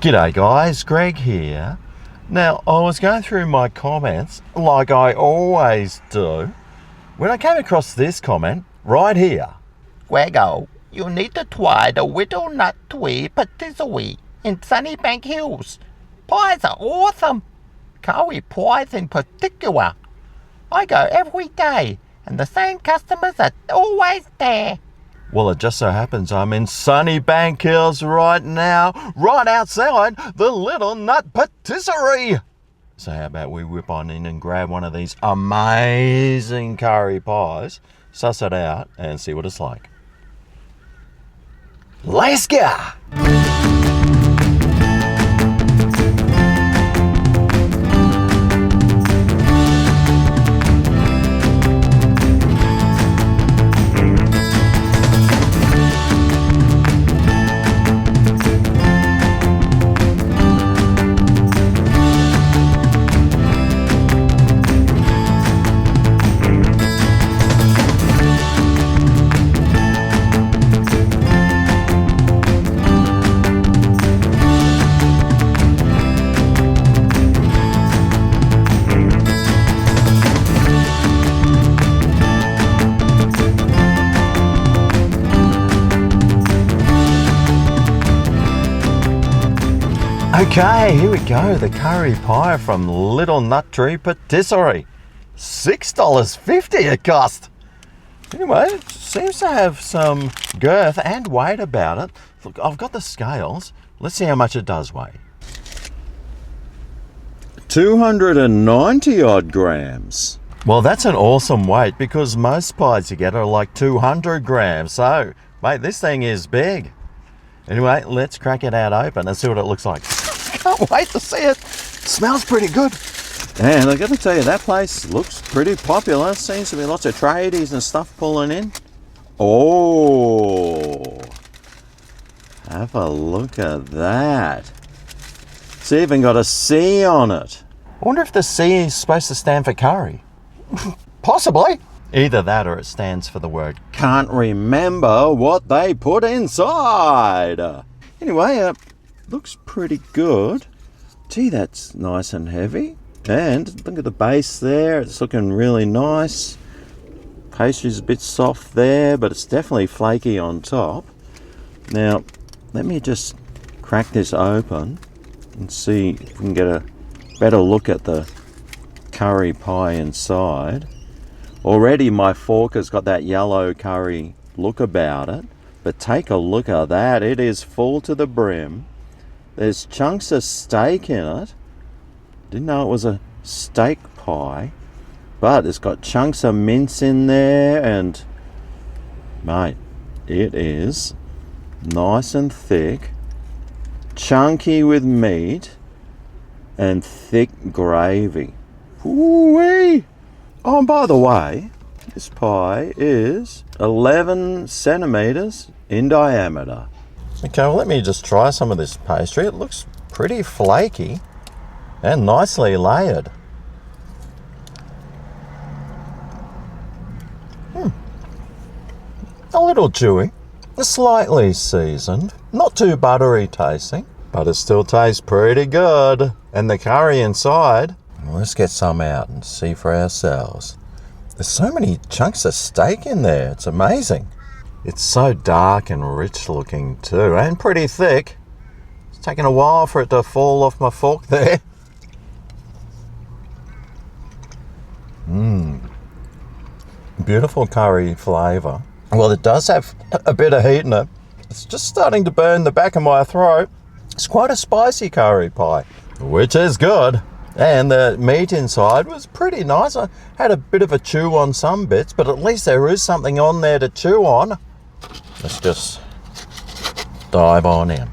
G'day guys, Greg here. Now, I was going through my comments like I always do when I came across this comment right here. Grego, you need to try the Whittle Nut Tree Patisserie in Sunnybank Hills. Pies are awesome. Curry pies in particular. I go every day and the same customers are always there. Well, it just so happens I'm in Sunnybank Hills right now, right outside the Little Nut Patisserie. So how about we whip on in and grab one of these amazing curry pies, suss it out and see what it's like. Let's go! Okay, here we go, the curry pie from Little Nut Tree Patisserie. $6.50 it cost. Anyway, it seems to have some girth and weight about it. Look, I've got the scales. Let's see how much it does weigh. 290 odd grams. Well, that's an awesome weight because most pies you get are like 200 grams. So, mate, this thing is big. Anyway, let's crack it out open and see what it looks like. Can't wait to see it. Smells pretty good. And I got to tell you, that place looks pretty popular. Seems to be lots of tradies and stuff pulling in. Oh, have a look at that. It's even got a C on it. I wonder if the C is supposed to stand for curry. Possibly. Either that or it stands for the word can't remember what they put inside. Anyway, looks pretty good. Gee, that's nice and heavy. And look at the base there. It's looking really nice. Pastry's a bit soft there, but it's definitely flaky on top. Now, let me just crack this open and see if we can get a better look at the curry pie inside. Already my fork has got that yellow curry look about it, but take a look at that. It is full to the brim. There's chunks of steak in it. Didn't know it was a steak pie, but it's got chunks of mince in there, and mate, it is nice and thick, chunky with meat, and thick gravy. Ooh-wee! Oh, and by the way, this pie is 11 centimeters in diameter. Okay, well, let me just try some of this pastry. It looks pretty flaky and nicely layered. A little chewy, slightly seasoned, not too buttery tasting, but it still tastes pretty good. And the curry inside, let's get some out and see for ourselves. There's so many chunks of steak in there, it's amazing. It's so dark and rich looking too, and pretty thick. It's taken a while for it to fall off my fork there. Beautiful curry flavour. Well, it does have a bit of heat in it. It's just starting to burn the back of my throat. It's quite a spicy curry pie, which is good. And the meat inside was pretty nice. I had a bit of a chew on some bits, but at least there is something on there to chew on. Let's just dive on in.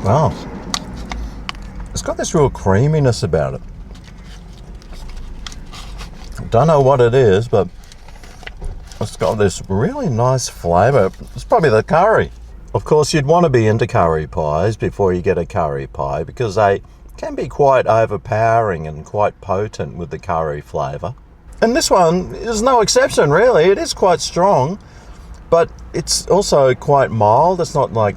Wow. It's got this real creaminess about it. Don't know what it is, but it's got this really nice flavour. It's probably the curry. Of course, you'd want to be into curry pies before you get a curry pie because they can be quite overpowering and quite potent with the curry flavour. And this one is no exception, really. It is quite strong, but it's also quite mild. It's not like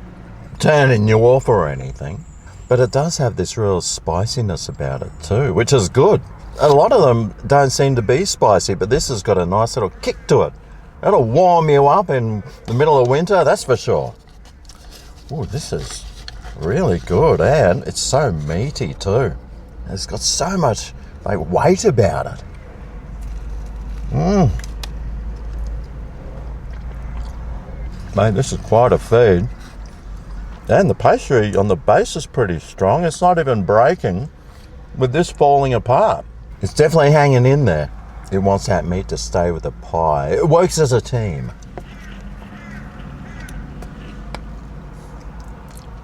turning you off or anything. But it does have this real spiciness about it too, which is good. A lot of them don't seem to be spicy, but this has got a nice little kick to it. It'll warm you up in the middle of winter, that's for sure. Oh, this is really good, and it's so meaty too. It's got so much weight about it. Mate, this is quite a feed. And the pastry on the base is pretty strong. It's not even breaking with this falling apart. It's definitely hanging in there. It wants that meat to stay with the pie. It works as a team.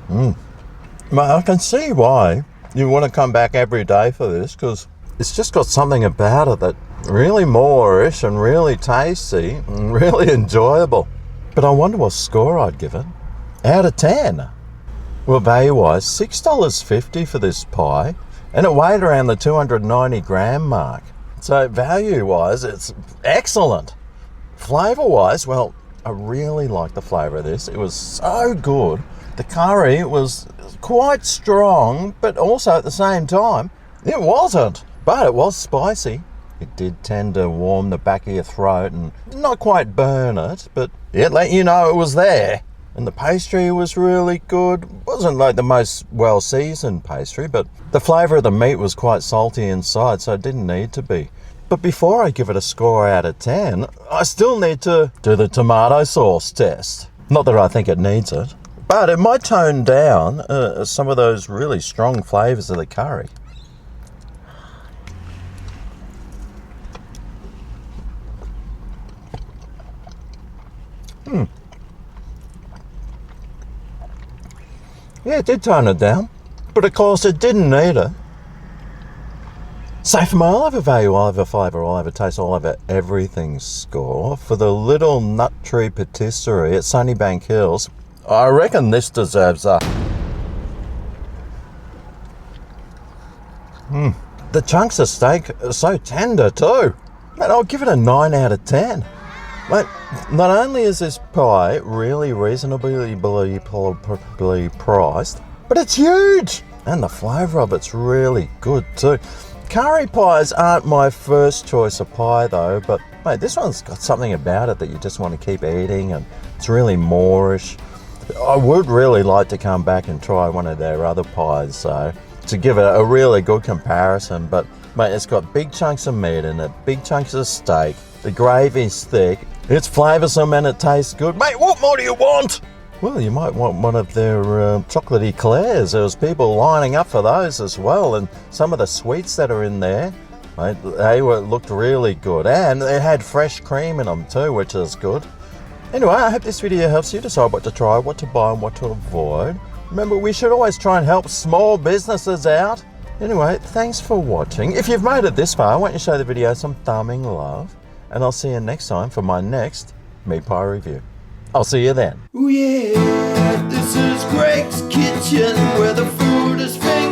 I can see why you want to come back every day for this, because it's just got something about it that really Moorish and really tasty and really enjoyable. But I wonder what score I'd give it out of 10. Well, value-wise, $6.50 for this pie, and it weighed around the 290 gram mark. So value-wise, it's excellent. Flavour-wise, well, I really like the flavour of this. It was so good. The curry was quite strong, but also at the same time, it wasn't. But it was spicy. It did tend to warm the back of your throat and not quite burn it, but it let you know it was there. And the pastry was really good. It wasn't like the most well-seasoned pastry, but the flavour of the meat was quite salty inside, so it didn't need to be. But before I give it a score out of 10, I still need to do the tomato sauce test. Not that I think it needs it, but it might tone down some of those really strong flavours of the curry. Yeah, it did tone it down, but of course it didn't need it. So for my I'll have a value, I'll have a flavour, I'll have a taste, I'll have a everything score for the Little Nut Tree Patisserie at Sunnybank Hills, I reckon this deserves a... The chunks of steak are so tender too. Man, I'll give it a 9 out of 10. Mate, not only is this pie really reasonably priced, but it's huge! And the flavour of it's really good too. Curry pies aren't my first choice of pie though, but mate, this one's got something about it that you just want to keep eating, and it's really Moorish. I would really like to come back and try one of their other pies, so to give it a really good comparison, but mate, it's got big chunks of meat in it, big chunks of steak, the gravy's thick, it's flavoursome and it tastes good. Mate, what more do you want? Well, you might want one of their chocolate eclairs. There was people lining up for those as well, and some of the sweets that are in there, mate, looked really good, and they had fresh cream in them too, which is good. Anyway, I hope this video helps you decide what to try, what to buy and what to avoid. Remember, we should always try and help small businesses out. Anyway, thanks for watching. If you've made it this far, I want you to show the video some thumbing love, and I'll see you next time for my next meat pie review. I'll see you then. Ooh yeah, this is Greg's Kitchen, where the food is famous.